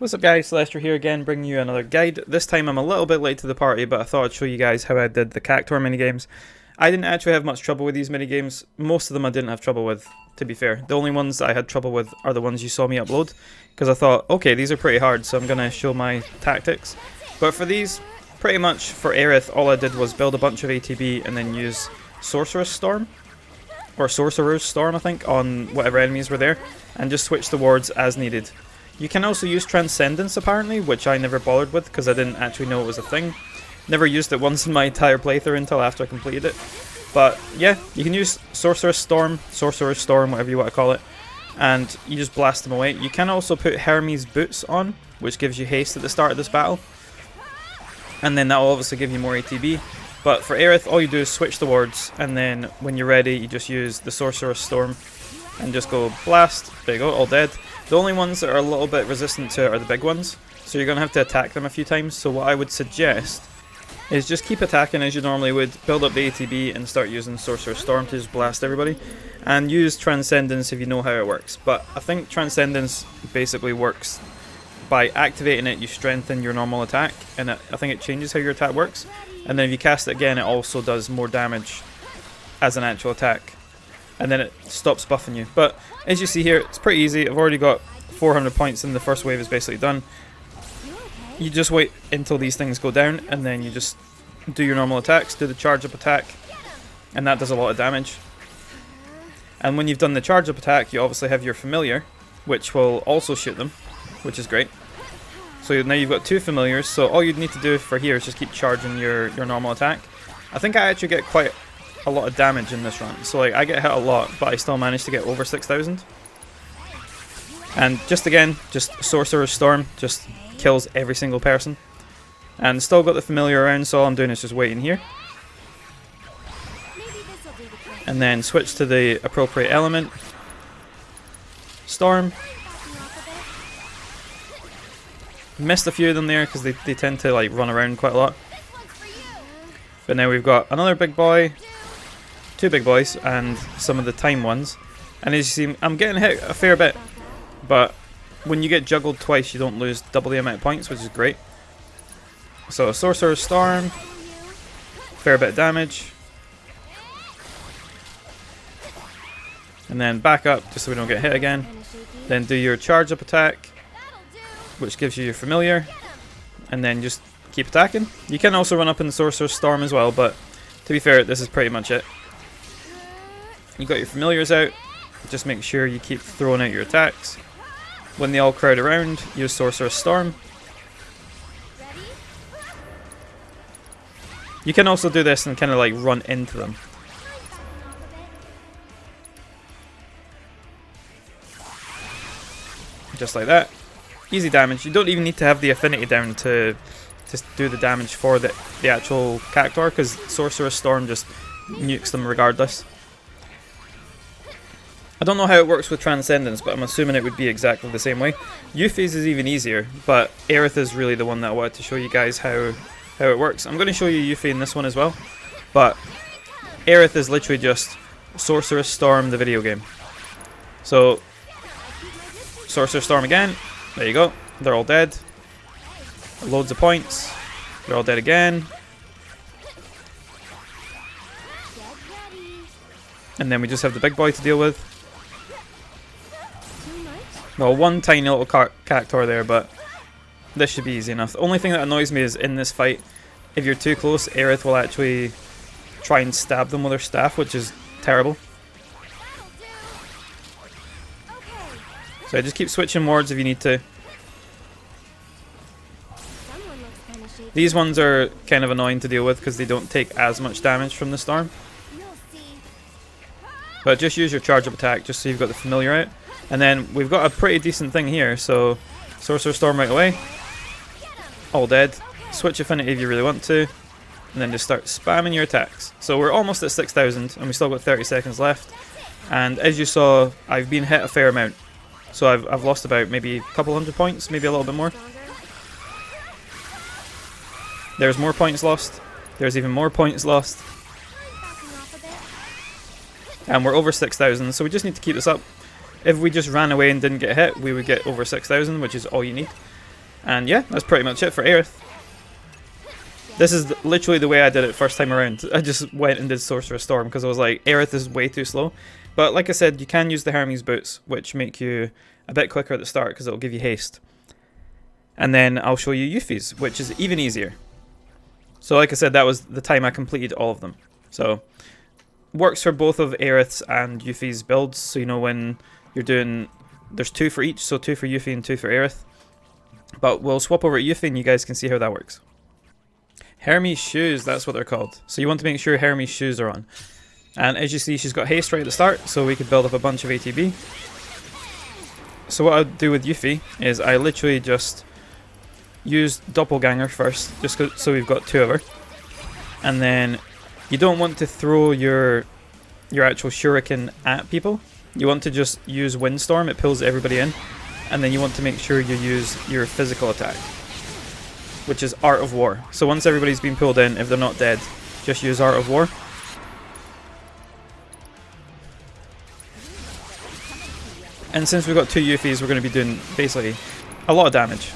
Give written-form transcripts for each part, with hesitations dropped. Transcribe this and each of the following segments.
What's up guys, Celestial here again, bringing you another guide. This time I'm a little bit late to the party, but I thought I'd show you guys how I did the Cactuar minigames. I didn't actually have much trouble with these minigames. Most of them I didn't have trouble with, to be fair. The only ones that I had trouble with are the ones you saw me upload, because I thought, okay, these are pretty hard, so I'm going to show my tactics. But for these, pretty much for Aith, all I did was build a bunch of ATB and then use Sorcerer's Storm, or Sorcerer's Storm I think, on whatever enemies were there, and just switch the wards as needed. You can also use Transcendence apparently, which I never bothered with because I didn't actually know it was a thing. Never used it once in my entire playthrough until after I completed it. But yeah, you can use Sorcerer's Storm, whatever you want to call it, and you just blast them away. You can also put Hermes Boots on, which gives you haste at the start of this battle, and then that will obviously give you more ATB. But for Aith, all you do is switch the wards, and then when you're ready, you just use the Sorcerer's Storm and just go blast. There you go, all dead. The only ones that are a little bit resistant to it are the big ones, so you're going to have to attack them a few times. So what I would suggest is just keep attacking as you normally would, build up the ATB and start using Sorcerer's Storm to just blast everybody, and use Transcendence if you know how it works. But I think Transcendence basically works by activating it, you strengthen your normal attack, and I think it changes how your attack works, and then if you cast it again it also does more damage as an actual attack, and then it stops buffing you. But as you see here, it's pretty easy. I've already got 400 points and the first wave is basically done. You just wait until these things go down, and then you just do your normal attacks, do the charge up attack, and that does a lot of damage. And when you've done the charge up attack, you obviously have your familiar, which will also shoot them, which is great. So now you've got two familiars, so all you'd need to do for here is just keep charging your normal attack. I think I actually get quite a lot of damage in this run, so like I get hit a lot, but I still manage to get over 6,000. And just again, just Sorcerer's Storm just kills every single person, and still got the familiar around, so all I'm doing is just waiting here, and then switch to the appropriate element. Storm. Missed a few of them there because they tend to like run around quite a lot. But now we've got another big boy, two big boys, and some of the time ones. And as you see, I'm getting hit a fair bit, but when you get juggled twice, you don't lose double the amount of points, which is great. So Sorcerer's Storm, fair bit of damage, and then back up just so we don't get hit again. Then do your charge up attack, which gives you your familiar, and then just keep attacking. You can also run up in the Sorcerer's Storm as well, but to be fair, this is pretty much it. You got your familiars out, just make sure you keep throwing out your attacks. When they all crowd around, use Sorcerer's Storm. You can also do this and kind of like run into them. Just like that. Easy damage. You don't even need to have the affinity down to do the damage for the actual Cactuar, because Sorcerer's Storm just nukes them regardless. I don't know how it works with Transcendence, but I'm assuming it would be exactly the same way. Euphase is even easier, but Aith is really the one that I wanted to show you guys how it works. I'm going to show you Euphase in this one as well, but Aith is literally just Sorcerer's Storm, the video game. So, Sorcerer's Storm again. There you go. They're all dead. Loads of points. They're all dead again. And then we just have the big boy to deal with. Well, one tiny little Cactuar there, but this should be easy enough. The only thing that annoys me is in this fight, if you're too close, Aith will actually try and stab them with her staff, which is terrible. So just keep switching wards if you need to. These ones are kind of annoying to deal with because they don't take as much damage from the storm. But just use your charge up attack just so you've got the familiar out. And then we've got a pretty decent thing here, so Sorcerer's Storm right away. All dead. Switch affinity if you really want to. And then just start spamming your attacks. So we're almost at 6,000 and we still got 30 seconds left. And as you saw, I've been hit a fair amount. So I've lost about maybe a couple hundred points, maybe a little bit more. There's more points lost. There's even more points lost. And we're over 6,000, so we just need to keep this up. If we just ran away and didn't get hit, we would get over 6,000, which is all you need. And yeah, that's pretty much it for Aith. This is literally the way I did it first time around. I just went and did Sorcerer's Storm because I was like, Aith is way too slow. But like I said, you can use the Hermes boots, which make you a bit quicker at the start because it'll give you haste. And then I'll show you Yuffie's, which is even easier. So like I said, that was the time I completed all of them. So works for both of Aith's and Yuffie's builds. So you know when you're doing, there's 2 for each, so 2 for Yuffie and 2 for Aith. But we'll swap over to Yuffie and you guys can see how that works. Hermes shoes, that's what they're called. So you want to make sure Hermes shoes are on. And as you see, she's got haste right at the start, so we could build up a bunch of ATB. So what I'd do with Yuffie is I literally just use Doppelganger first, just so we've got 2 of her. And then you don't want to throw your actual shuriken at people. You want to just use Windstorm, it pulls everybody in. And then you want to make sure you use your physical attack, which is Art of War. So once everybody's been pulled in, if they're not dead, just use Art of War. And since we've got 2 Yuffies, we're going to be doing basically a lot of damage.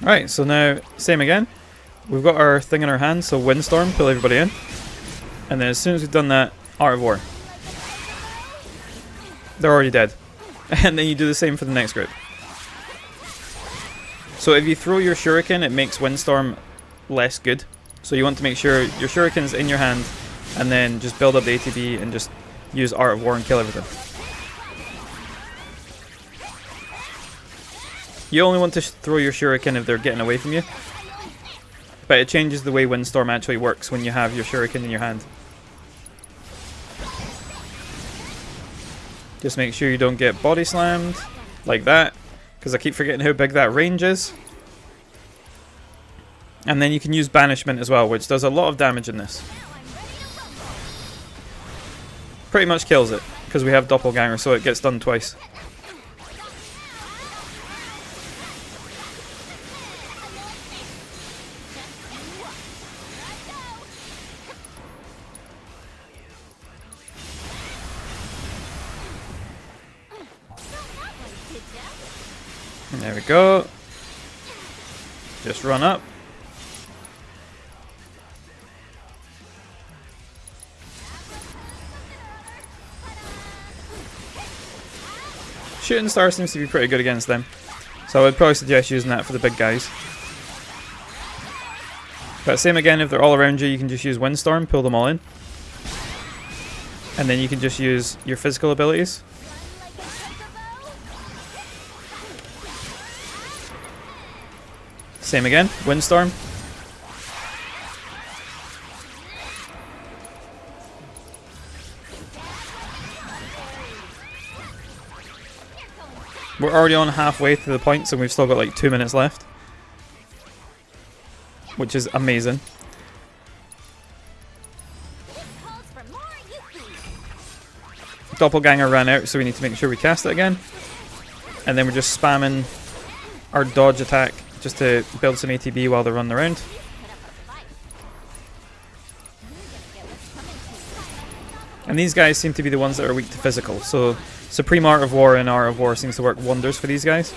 Alright, so now, same again. We've got our thing in our hand, so Windstorm, pull everybody in. And then as soon as we've done that, Art of War. They're already dead. And then you do the same for the next group. So if you throw your shuriken, it makes Windstorm less good. So you want to make sure your shuriken's in your hand, and then just build up the ATB and just use Art of War and kill everything. You only want to throw your shuriken if they're getting away from you. But it changes the way Windstorm actually works when you have your shuriken in your hand. Just make sure you don't get body slammed like that, because I keep forgetting how big that range is. And then you can use Banishment as well, which does a lot of damage in this. Pretty much kills it, because we have Doppelganger, so it gets done twice. There we go. Just run up. Shooting Star seems to be pretty good against them, so I would probably suggest using that for the big guys. But same again, if they're all around you, you can just use Windstorm, pull them all in. And then you can just use your physical abilities. Same again, Windstorm. We're already on halfway to the points and we've still got like 2 minutes left. Which is amazing. Doppelganger ran out, so we need to make sure we cast it again. And then we're just spamming our dodge attack just to build some ATB while they're running around. And these guys seem to be the ones that are weak to physical, so Supreme Art of War and Art of War seems to work wonders for these guys.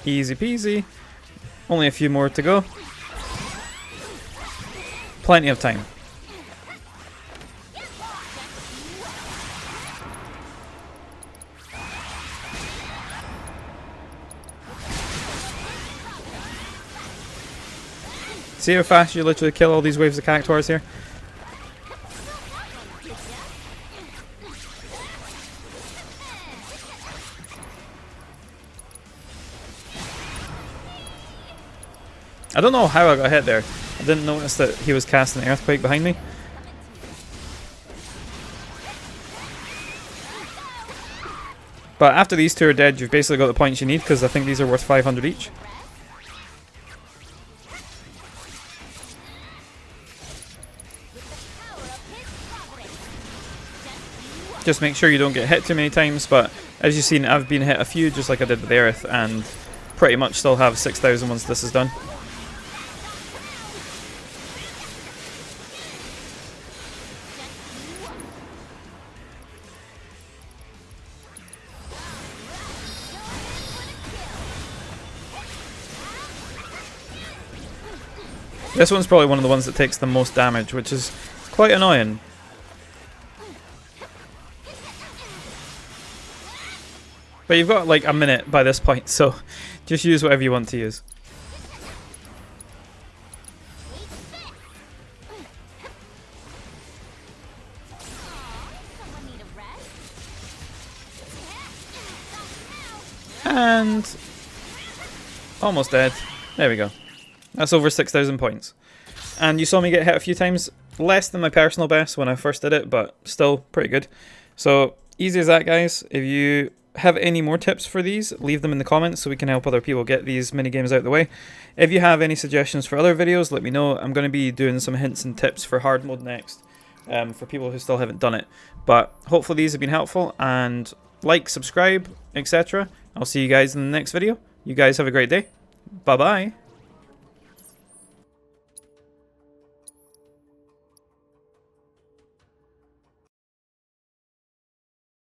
Easy peasy. Only a few more to go. Plenty of time. See how fast you literally kill all these waves of Cactuars here? I don't know how I got hit there. I didn't notice that he was casting an Earthquake behind me. But after these 2 are dead, you've basically got the points you need, because I think these are worth 500 each. Just make sure you don't get hit too many times, but as you've seen, I've been hit a few, just like I did with Aith, and pretty much still have 6,000 once this is done. This one's probably one of the ones that takes the most damage, which is quite annoying. But you've got like a minute by this point, so just use whatever you want to use. And almost dead. There we go. That's over 6,000 points. And you saw me get hit a few times. Less than my personal best when I first did it, but still pretty good. So easy as that, guys. If you have any more tips for these, leave them in the comments so we can help other people get these minigames out of the way. If you have any suggestions for other videos, let me know. I'm going to be doing some hints and tips for hard mode next, for people who still haven't done it. But hopefully these have been helpful, and like, subscribe, etc. I'll see you guys in the next video. You guys have a great day. Bye bye.